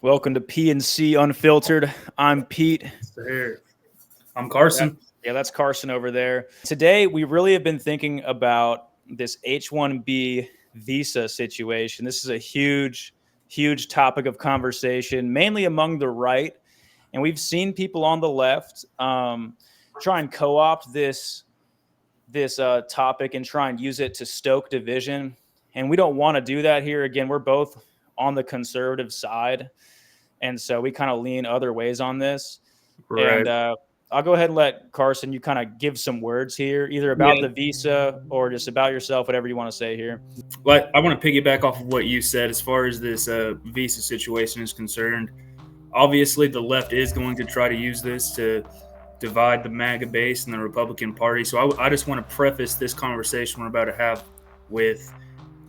Welcome to P&C Unfiltered. I'm Pete. Here. I'm Carson. That's Carson over there. Today, we really have been thinking about this H1B visa situation. This is a huge, huge topic of conversation, mainly among the right. And we've seen people on the left try and co-opt this topic and try and use it to stoke division. And we don't want to do that here. Again, we're both on the conservative side. And so we kind of lean other ways on this. Right. And I'll go ahead and let Carson, you kind of give some words here, either about the visa or just about yourself, whatever you want to say here. Like, I want to piggyback off of what you said as far as this visa situation is concerned. Obviously, the left is going to try to use this to divide the MAGA base and the Republican Party. So I just want to preface this conversation we're about to have with,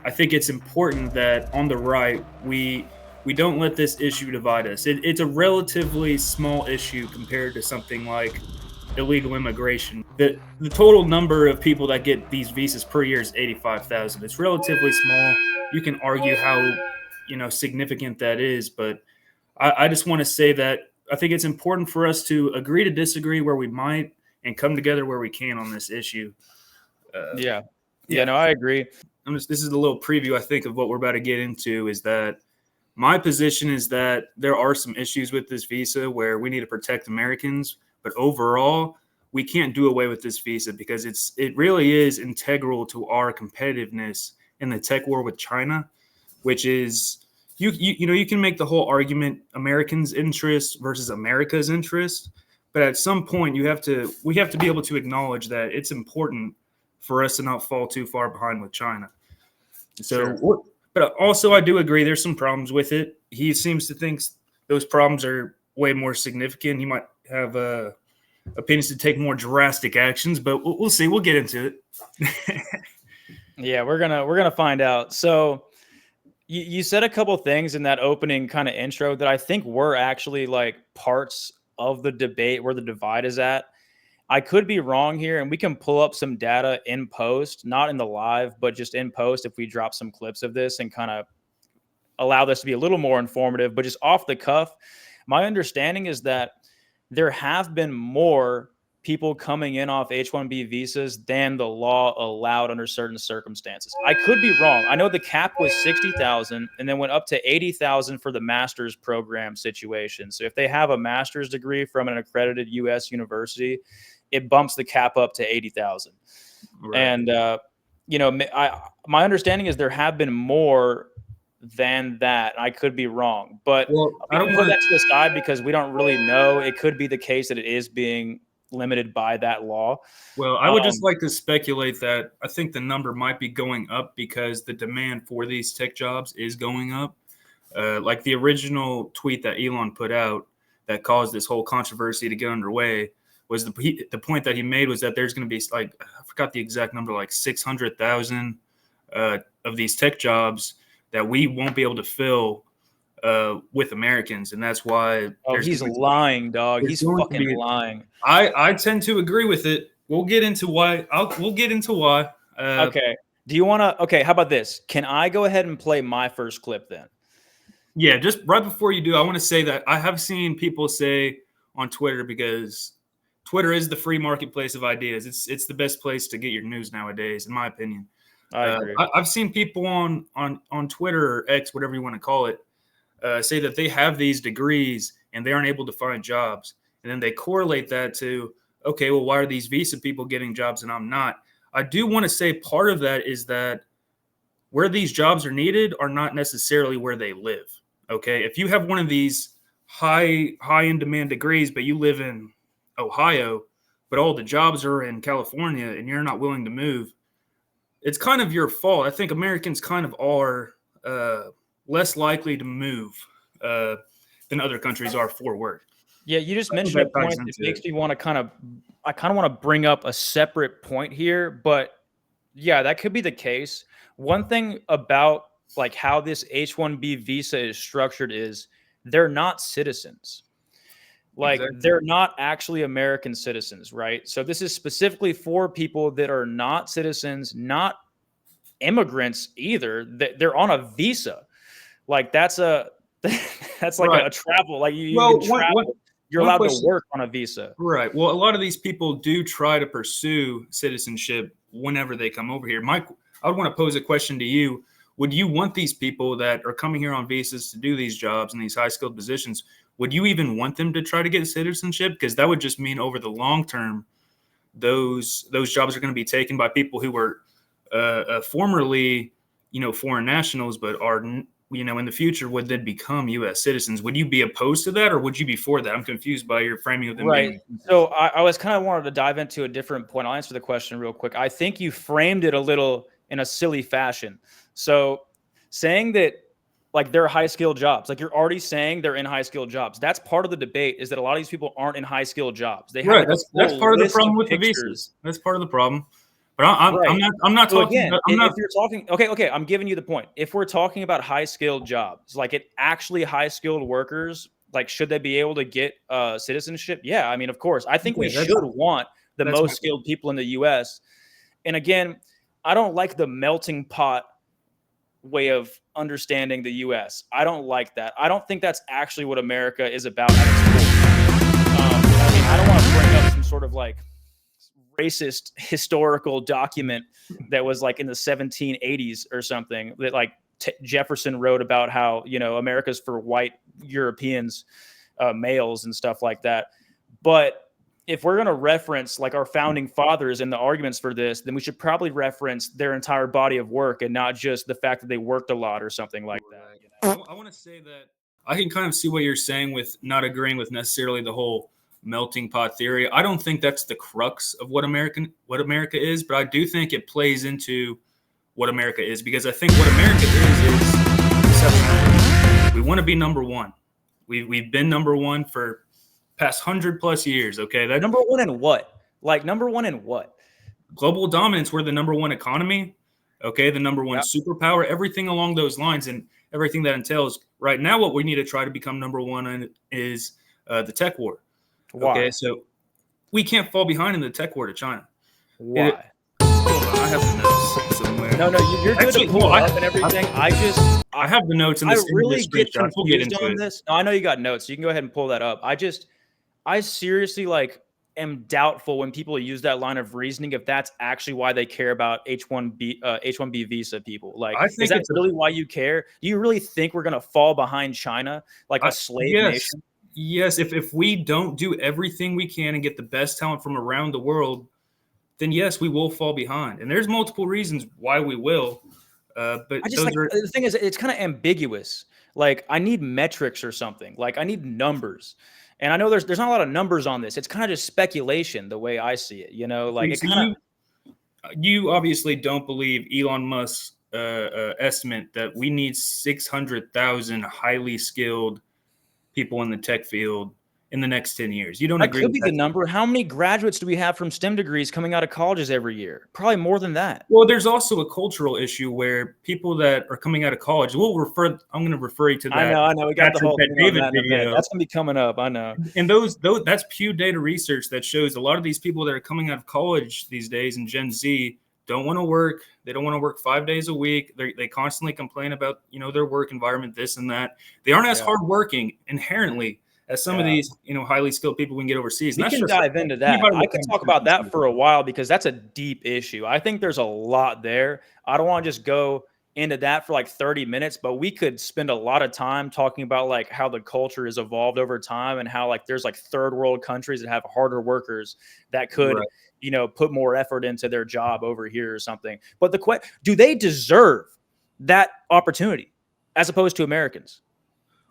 I think it's important that on the right, we don't let this issue divide us. It's a relatively small issue compared to something like illegal immigration. The total number of people that get these visas per year is 85,000. It's relatively small. You can argue how significant that is, but I just want to say that I think it's important for us to agree to disagree where we might and come together where we can on this issue. No, I agree. This is a little preview, I think, of what we're about to get into. Is that my position is that there are some issues with this visa where we need to protect Americans, but overall, we can't do away with this visa because it really is integral to our competitiveness in the tech war with China, which is you can make the whole argument Americans' interest versus America's interest, but at some point we have to be able to acknowledge that it's important for us to not fall too far behind with China. So. Sure. But also, I do agree there's some problems with it. He seems to think those problems are way more significant. He might have opinions to take more drastic actions, but we'll see. We'll get into it. Yeah, we're gonna find out. So you said a couple things in that opening kind of intro that I think were actually like parts of the debate where the divide is at. I could be wrong here, and we can pull up some data in post, not in the live, but just in post if we drop some clips of this and kind of allow this to be a little more informative. But just off the cuff, my understanding is that there have been more people coming in off H1B visas than the law allowed under certain circumstances. I could be wrong. I know the cap was 60,000 and then went up to 80,000 for the master's program situation. So if they have a master's degree from an accredited U.S. university, it bumps the cap up to 80,000. Right. And, my understanding is there have been more than that. I could be wrong, but I don't put that to the side because we don't really know. It could be the case that it is being limited by that law. Well, I would just like to speculate that I think the number might be going up because the demand for these tech jobs is going up. Like the original tweet that Elon put out that caused this whole controversy to get underway was the point that he made was that there's going to be like, I forgot the exact number, like 600,000 of these tech jobs that we won't be able to fill with Americans, and that's why. Oh, he's lying, dog. He's fucking lying. I tend to agree with it. We'll get into why. We'll get into why. Okay. Do you want to? Okay. How about this? Can I go ahead and play my first clip then? Yeah. Just right before you do, I want to say that I have seen people say on Twitter, because Twitter is the free marketplace of ideas. It's the best place to get your news nowadays, in my opinion. I agree. I've seen people on Twitter or X, whatever you want to call it, say that they have these degrees and they aren't able to find jobs. And then they correlate that to, okay, well, why are these visa people getting jobs and I'm not? I do want to say part of that is that where these jobs are needed are not necessarily where they live. Okay. If you have one of these high in demand degrees, but you live in Ohio, but all the jobs are in California and you're not willing to move, it's kind of your fault. I think Americans kind of are less likely to move than other countries are for work. Yeah, you just mentioned a point that makes me want to kind of want to bring up a separate point here, but yeah, that could be the case. One thing about like how this H1B visa is structured is they're not citizens. Like they're not actually American citizens, right? So this is specifically for people that are not citizens, not immigrants either. They're on a visa. Like that's a That's like Right. a travel. Like you Well, can travel. You're one allowed to question. work on a visa. Right. Well, a lot of these people do try to pursue citizenship whenever they come over here. Mike, I would want to pose a question to you. Would you want these people that are coming here on visas to do these jobs in these high skilled positions? Would you even want them to try to get citizenship? Because that would just mean over the long term, those jobs are going to be taken by people who were formerly, foreign nationals, but are, in the future would then become U.S. citizens. Would you be opposed to that, or would you be for that? I'm confused by your framing of them Right. being. So I was kind of wanted to dive into a different point. I'll answer the question real quick. I think you framed it a little in a silly fashion. So saying that like they're high skilled jobs, like you're already saying they're in high skilled jobs. That's part of the debate is that a lot of these people aren't in high skilled jobs. They have Right. like a That's full part of the list of problem with the pictures. visas. That's part of the problem. But I'm Right. not. I'm not So talking. again, I'm not. if you're talking, okay, I'm giving you the point. If we're talking about high skilled jobs, like it actually high skilled workers, like should they be able to get citizenship? Yeah, I mean, of course. I think we Okay, should want the that's my most skilled people in the U.S. And again, I don't like the melting pot way of understanding the U.S. I don't like that. I don't think that's actually what America is about at its core. I mean, I don't want to bring up some sort of like racist historical document that was like in the 1780s or something that like Jefferson wrote about how America's for white Europeans, males and stuff like that. But if we're going to reference like our founding fathers and the arguments for this, then we should probably reference their entire body of work and not just the fact that they worked a lot or something like that. I want to say that I can kind of see what you're saying with not agreeing with necessarily the whole melting pot theory. I don't think that's the crux of what America is, but I do think it plays into what America is, because I think what America is exceptional. We want to be number one. We've been number one for past 100+ years. Okay, that Number one in what? Like number one in what? global dominance. We're the number one economy. Okay, the number one Yeah. superpower. Everything along those lines and everything that entails. Right now, what we need to try to become number one in is the tech war. Why? Okay, so we can't fall behind in the tech war to China. Why? Hold on, I have the notes somewhere. No, you're good Actually, to pull well, up and everything. I have the notes in I this. really get screenshots. We'll get confused into on it. this. No, I know you got notes. So you can go ahead and pull that up. I seriously like am doubtful when people use that line of reasoning if that's actually why they care about H1B visa people. Like, I is think that it's really why you care? Do you really think we're gonna fall behind China like a slave nation? Yes. If we don't do everything we can and get the best talent from around the world, then yes, we will fall behind. And there's multiple reasons why we will. But I just like the thing is it's kind of ambiguous. Like I need metrics or something. Like I need numbers. And I know there's not a lot of numbers on this. It's kind of just speculation the way I see it, like it kind of. You obviously don't believe Elon Musk's estimate that we need 600,000 highly skilled people in the tech field in the next 10 years. You don't That agree could with be that? the number. How many graduates do we have from STEM degrees coming out of colleges every year? Probably more than that. Well, there's also a cultural issue where people that are coming out of college, I'm going to refer you to that. I know. We got the whole thing on David that video. That's going to be coming up. I know. And that's Pew data research that shows a lot of these people that are coming out of college these days in Gen Z don't want to work. They don't want to work 5 days a week. They constantly complain about, their work environment, this and that. They aren't as hardworking inherently as some of these, highly skilled people we can get overseas. We can dive into that. I could talk about that for a while because that's a deep issue. I think there's a lot there. I don't want to just go into that for like 30 minutes, but we could spend a lot of time talking about like how the culture has evolved over time and how like there's like third world countries that have harder workers that could, put more effort into their job over here or something. But do they deserve that opportunity as opposed to Americans?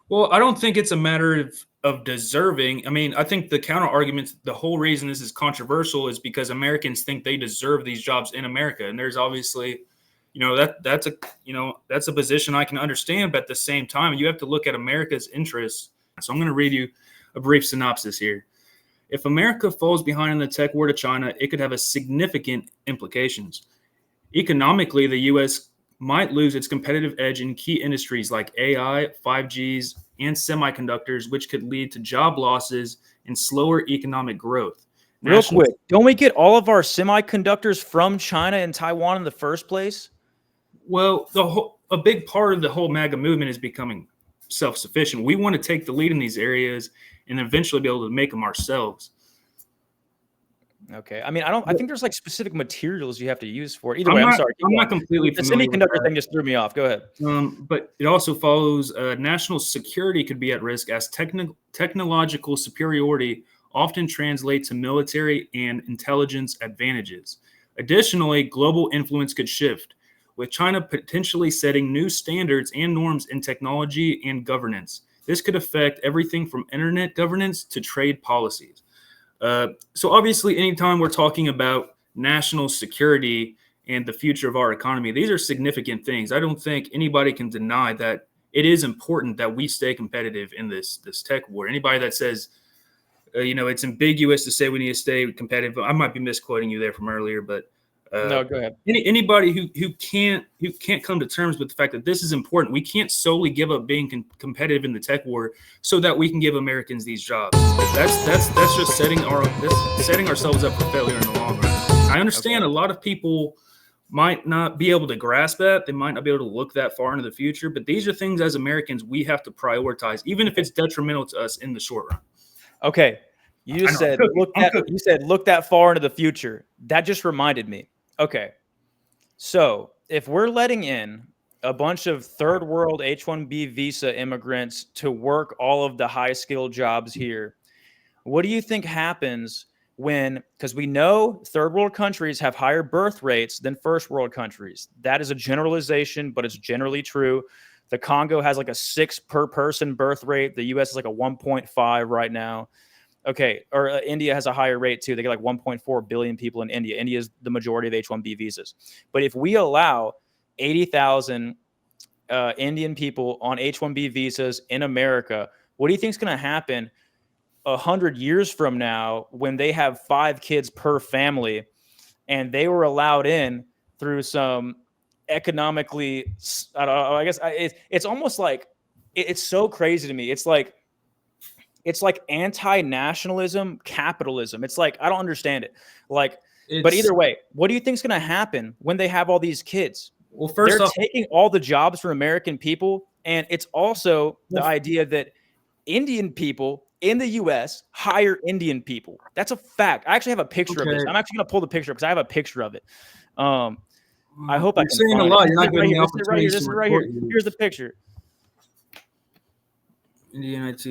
Well, I don't think it's a matter of deserving. I mean, I think the counter argument, the whole reason this is controversial is because Americans think they deserve these jobs in America. And there's obviously, that's a position I can understand. But at the same time, you have to look at America's interests. So I'm going to read you a brief synopsis here. If America falls behind in the tech war to China, it could have a significant implications. Economically, the U.S. might lose its competitive edge in key industries like AI, 5Gs, and semiconductors, which could lead to job losses and slower economic growth. Real quick, don't we get all of our semiconductors from China and Taiwan in the first place? Well, a big part of the whole MAGA movement is becoming self-sufficient. We want to take the lead in these areas and eventually be able to make them ourselves. Okay. I mean, I think there's like specific materials you have to use for it. Either way, I'm sorry. I'm not completely The familiar with semiconductor that. thing just threw me off. Go ahead. But it also follows national security could be at risk as technological superiority often translates to military and intelligence advantages. Additionally, global influence could shift, with China potentially setting new standards and norms in technology and governance. This could affect everything from internet governance to trade policies. So obviously, anytime we're talking about national security and the future of our economy, these are significant things. I don't think anybody can deny that it is important that we stay competitive in this tech war. Anybody that says, it's ambiguous to say we need to stay competitive, I might be misquoting you there from earlier, but No, go ahead. Anybody who can't come to terms with the fact that this is important, we can't solely give up being competitive in the tech war so that we can give Americans these jobs. That's just setting ourselves up for failure in the long run. I understand a lot of people might not be able to grasp that. They might not be able to look that far into the future, but these are things as Americans we have to prioritize, even if it's detrimental to us in the short run. Okay. You said look that far into the future. That just reminded me. Okay. So if we're letting in a bunch of third world H1B visa immigrants to work all of the high skilled jobs here, what do you think happens because we know third world countries have higher birth rates than first world countries. That is a generalization, but it's generally true. The Congo has like a 6 per person birth rate. The US is like a 1.5 right now. Okay, or India has a higher rate too. They get like 1.4 billion people in India. India is the majority of H1B visas. But if we allow 80,000 Indian people on H1B visas in America, what do you think is going to happen 100 years from now when they have 5 kids per family and they were allowed in through some economically, I don't know, I guess it's almost like, it's so crazy to me. It's like anti-nationalism, capitalism. It's like, I don't understand it. But either way, what do you think is going to happen when they have all these kids? Well, first they're off, taking all the jobs from American people. And it's also the idea that Indian people in the U.S. hire Indian people. That's a fact. I actually have a picture of this. I'm actually going to pull the picture up because I have a picture of it. I hope I can saying find a lot. it. You're not getting the This opportunity. is right here. Here's the picture. Indian IT.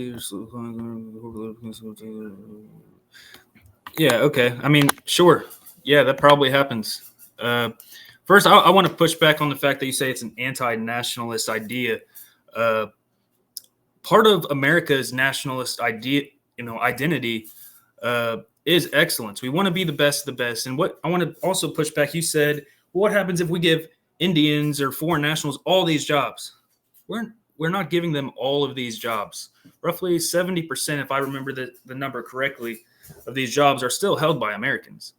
Yeah. Okay. I mean, sure. Yeah, that probably happens. First, I want to push back on the fact that you say it's an anti-nationalist idea. Part of America's nationalist identity is excellence. We want to be the best of the best. And what I want to also push back, you said, well, what happens if we give Indians or foreign nationals all these jobs? We're not giving them all of these jobs. Roughly 70%, if I remember the number correctly, of these jobs are still held by Americans.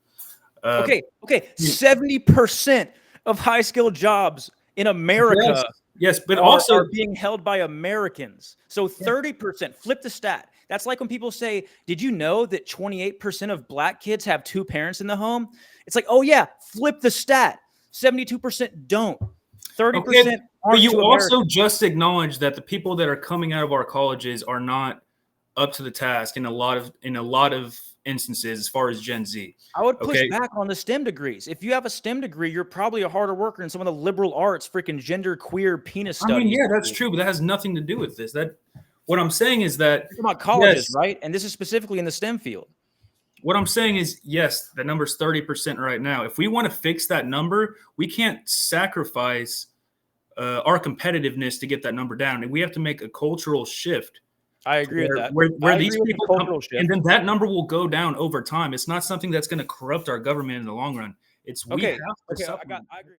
Okay. 70% of high-skilled jobs in America yes, but also are being held by Americans. So 30%, flip the stat. That's like when people say, did you know that 28% of black kids have 2 parents in the home? It's like, oh yeah, flip the stat. 72% don't. 30% but you also just acknowledge that the people that are coming out of our colleges are not up to the task in a lot of instances as far as Gen Z. I would push back on the STEM degrees. If you have a STEM degree, you're probably a harder worker in some of the liberal arts, freaking gender queer penis studies. I mean, yeah, that's true, but that has nothing to do with this. What I'm saying is that you're about colleges, right? And this is specifically in the STEM field. What I'm saying is, yes, the number's 30% right now. If we want to fix that number, we can't sacrifice our competitiveness to get that number down. And we have to make a cultural shift. I agree with that. Where these people come, and then that number will go down over time. It's not something that's going to corrupt our government in the long run. We have to I agree.